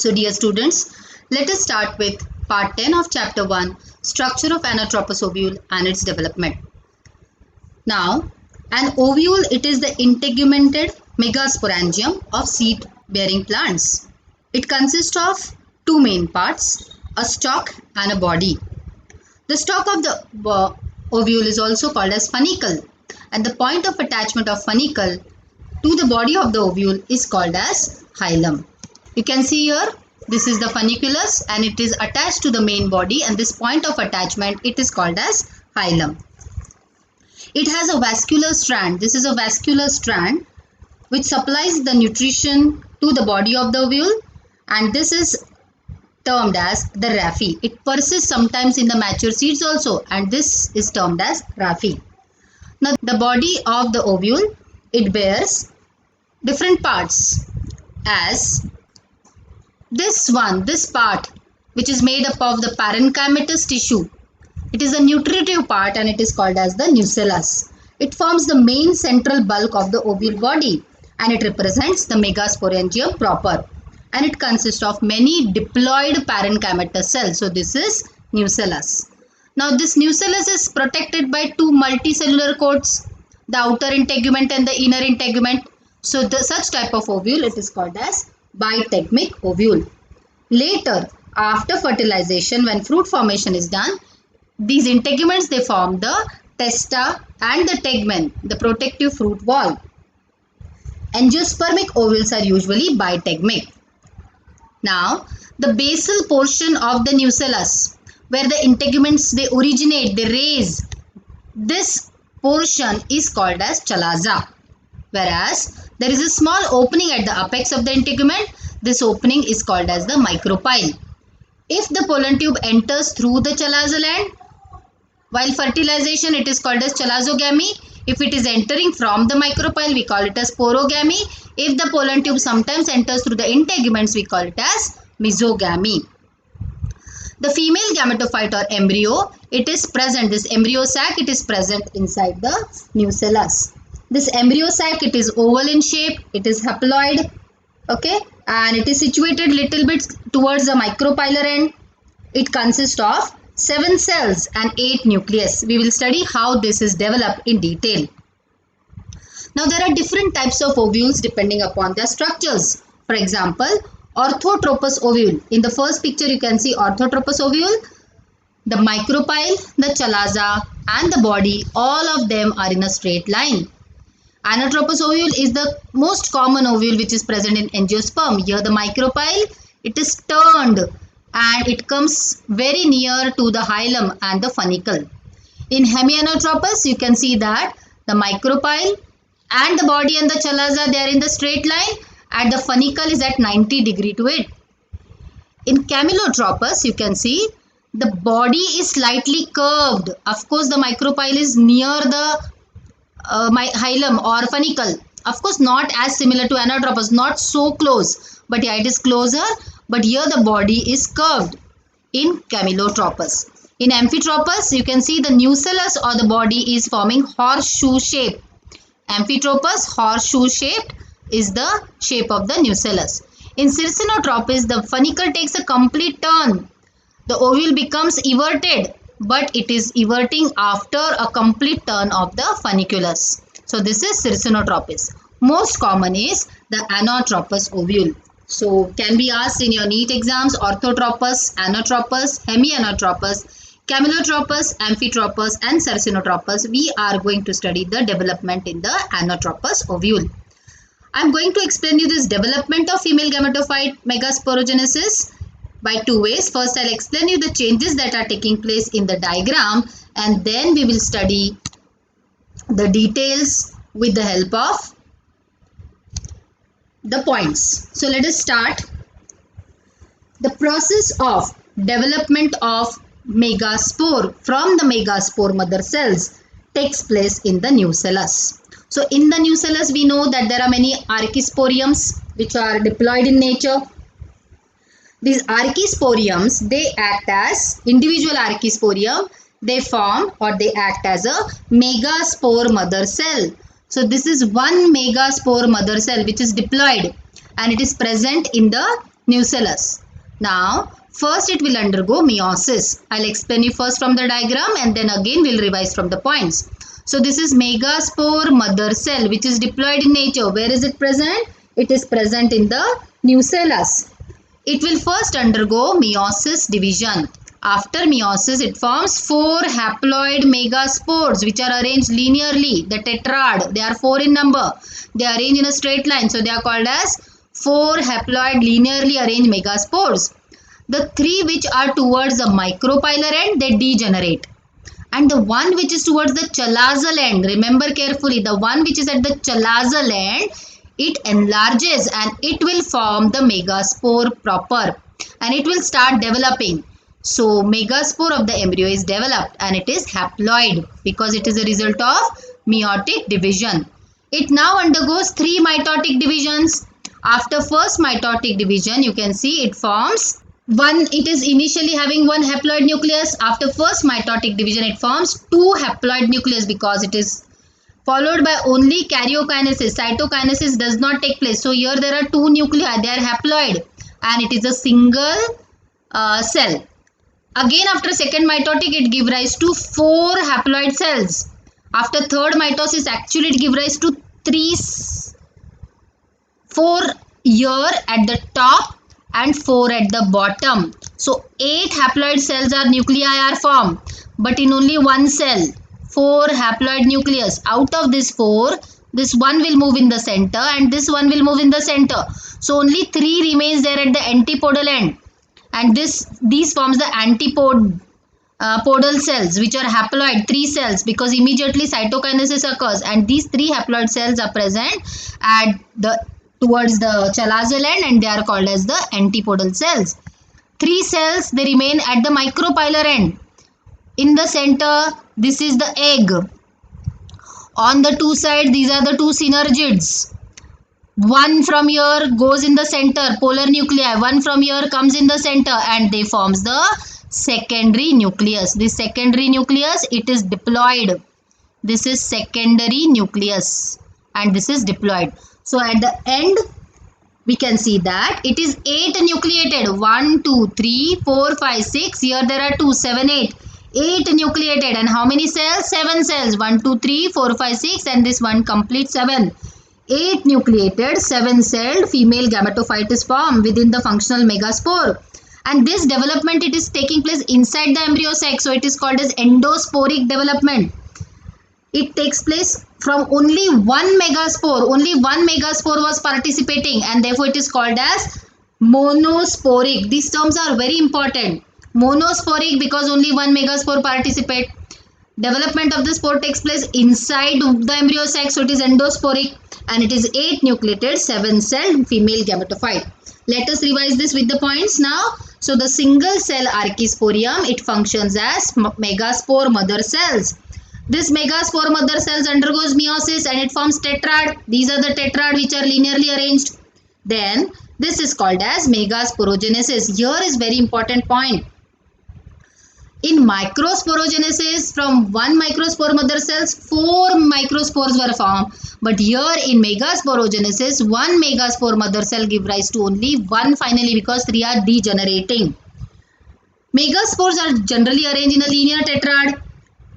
So dear students, let us start with part 10 of chapter 1, structure of anatropous ovule and its development. Now, an ovule, it is the integumented megasporangium of seed bearing plants. It consists of two main parts, a stalk and a body. The stalk of the ovule is also called as funicle, and the point of attachment of funicle to the body of the ovule is called as hilum. You can see here, this is the funiculus and it is attached to the main body, and this point of attachment, it is called as hilum. It has a vascular strand. This is a vascular strand which supplies the nutrition to the body of the ovule, and this is termed as the raphe. It persists sometimes in the mature seeds also, and this is termed as raphe. Now the body of the ovule, it bears different parts, as this part which is made up of the parenchymatous tissue. It is a nutritive part and it is called as the nucellus. It forms the main central bulk of the ovule body and it represents the megasporangium proper, and it consists of many diploid parenchymatous cells. So this is nucellus. Now this nucellus is protected by two multicellular coats, the outer integument and the inner integument. So such type of ovule, it is called as bitegmic ovule. Later, after fertilization, when fruit formation is done, these integuments, they form the testa and the tegmen, the protective fruit wall. Angiospermic ovules are usually bitegmic. Now, the basal portion of the nucellus, where the integuments, they originate, they raise, this portion is called as chalaza. Whereas there is a small opening at the apex of the integument. This opening is called as the micropyle. If the pollen tube enters through the chalaza gland, while fertilization, it is called as chalazogamy. If it is entering from the micropyle, we call it as porogamy. If the pollen tube sometimes enters through the integuments, we call it as mesogamy. The female gametophyte or embryo, it is present, this embryo sac, it is present inside the nucellus. This embryo sac, it is oval in shape, it is haploid, okay, and it is situated little bit towards the micropylar end. It consists of 7 cells and 8 nucleus. We will study how this is developed in detail. Now there are different types of ovules depending upon their structures. For example, orthotropous ovule. In the first picture you can see orthotropous ovule. The micropyle, the chalaza and the body, all of them are in a straight line. Anatropous ovule is the most common ovule which is present in angiosperm. Here the micropyle, it is turned and it comes very near to the hilum and the funicle. In hemianatropous, you can see that the micropyle and the body and the chalaza, they are in the straight line and the funicle is at 90 degree to it. In camellotropous, you can see the body is slightly curved. Of course, the micropyle is near the hilum or funicle. Of course, not as similar to anatropous, not so close, but yeah, it is closer. But here the body is curved in camellotropous. In amphitropous, you can see the nucellus or the body is forming horseshoe shape. Amphitropous, horseshoe shaped is the shape of the nucellus. In circinotropous, the funicle takes a complete turn. The ovule becomes everted, but it is everting after a complete turn of the funiculus. So this is circinotropous. Most common is the anatropous ovule. So can be asked in your NEET exams: orthotropous, anatropous, hemianatropous, camellotropous, amphitropous and circinotropous. We are going to study the development in the anatropous ovule. I am going to explain you this development of female gametophyte megasporogenesis by two ways. First, I'll explain you the changes that are taking place in the diagram, and then we will study the details with the help of the points. So let us start. The process of development of megaspore from the megaspore mother cells takes place in the nucellus. So in the nucellus, we know that there are many archisporiums which are diploid in nature. These archisporiums, they act as individual archisporium. They form or they act as a megaspore mother cell. So this is one megaspore mother cell which is diploid and it is present in the nucellus. Now, first it will undergo meiosis. I'll explain you first from the diagram and then again we'll revise from the points. So this is megaspore mother cell which is diploid in nature. Where is it present? It is present in the nucellus. It will first undergo meiosis division. After meiosis, it forms 4 haploid megaspores which are arranged linearly. The tetrad, they are 4 in number. They are arranged in a straight line. So they are called as 4 haploid linearly arranged megaspores. The 3 which are towards the micropylar end, they degenerate. And the one which is towards the chalazal end, remember carefully, the one which is at the chalazal end, it enlarges and it will form the megaspore proper and it will start developing. So megaspore of the embryo is developed and it is haploid because it is a result of meiotic division. It now undergoes 3 mitotic divisions. After first mitotic division, you can see it forms one. It is initially having 1 haploid nucleus. After first mitotic division, it forms 2 haploid nucleus because it is followed by only karyokinesis. Cytokinesis does not take place. So here there are 2 nuclei. They are haploid and it is a single cell. Again after second mitotic, it gives rise to 4 haploid cells. After third mitosis, actually it gives rise to 4 here at the top and 4 at the bottom. So 8 haploid cells are nuclei are formed, but in only one cell. 4 haploid nucleus. Out of this 4, this one will move in the center and this one will move in the center. So only 3 remains there at the antipodal end. And these forms the podal cells which are haploid, 3 cells, because immediately cytokinesis occurs and these 3 haploid cells are present at towards the chalazal end and they are called as the antipodal cells. 3 cells, they remain at the micropylar end. In the center, this is the egg. On the 2 sides, these are the 2 synergids. One from here goes in the center, polar nuclei. One from here comes in the center and they forms the secondary nucleus. This secondary nucleus, it is diploid. This is secondary nucleus and this is diploid. So at the end, we can see that it is 8 nucleated. 1, 2, 3, 4, 5, 6. Here there are 2, 7, 8. 8 nucleated and how many cells? 7 cells. 1, 2, 3, 4, 5, 6 and this one complete 7. 8 nucleated, 7 celled female gametophyte is formed within the functional megaspore. And this development, it is taking place inside the embryo sac. So it is called as endosporic development. It takes place from only one megaspore. Only one megaspore was participating and therefore it is called as monosporic. These terms are very important. Monosporic because only one megaspore participate. Development of the spore takes place inside the embryo sac. So it is endosporic and it is 8 nucleated, 7 celled female gametophyte. Let us revise this with the points now. So the single cell archisporium, it functions as megaspore mother cells. This megaspore mother cells undergoes meiosis and it forms tetrad. These are the tetrad which are linearly arranged. Then this is called as megasporogenesis. Here is very important point. In microsporogenesis, from one microspore mother cells, 4 microspores were formed. But here in megasporogenesis, one megaspore mother cell gives rise to only one finally because 3 are degenerating. Megaspores are generally arranged in a linear tetrad.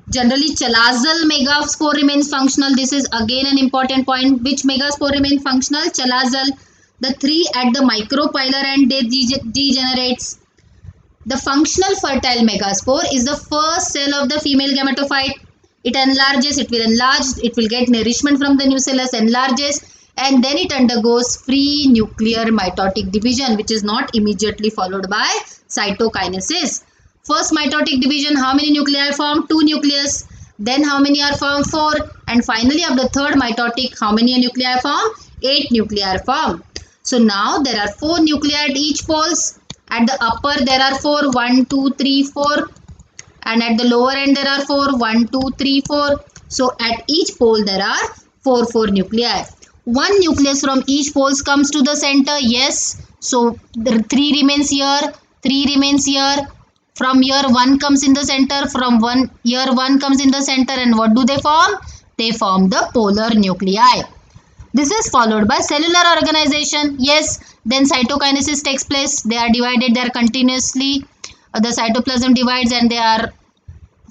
Generally, chalazal megaspore remains functional. This is again an important point. Which megaspore remains functional? Chalazal. The 3 at the micropylar end, they degenerates. The functional fertile megaspore is the first cell of the female gametophyte. It enlarges, it will enlarge, it will get nourishment from the nucellus, enlarges, and then it undergoes free nuclear mitotic division, which is not immediately followed by cytokinesis. First mitotic division, how many nuclei are formed? 2 nucleus. Then how many are formed? 4. And finally, of the third mitotic, how many nuclei are formed? 8 nuclei are formed. So now there are 4 nuclei at each poles. At the upper there are 4, 1, 2, 3, 4. And at the lower end there are 4, 1, 2, 3, 4. So at each pole there are 4 nuclei. 1 nucleus from each pole comes to the center. Yes. So the 3 remains here, 3 remains here. From here 1 comes in the center. From here 1 comes in the center. And what do they form? They form the polar nuclei. This is followed by cellular organization. Yes, then cytokinesis takes place. They are divided, they are continuously, the cytoplasm divides and they are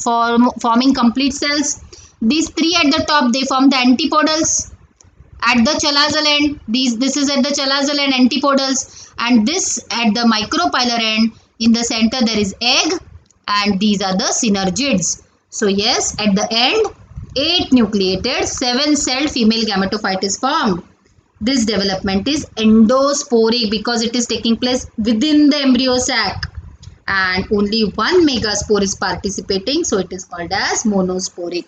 forming complete cells. These three at the top, they form the antipodals. At the chalazal end, this is at the chalazal end, antipodals, and this at the micropylar end. In the center there is egg, and these are the synergids. So yes, at the end, 8 nucleated 7-celled female gametophyte is formed. This development is endosporic because it is taking place within the embryo sac, and only one megaspore is participating, so it is called as monosporic.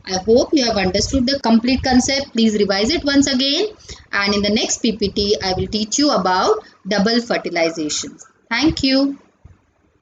I hope you have understood the complete concept. Please revise it once again, and in the next PPT I will teach you about double fertilization. Thank you.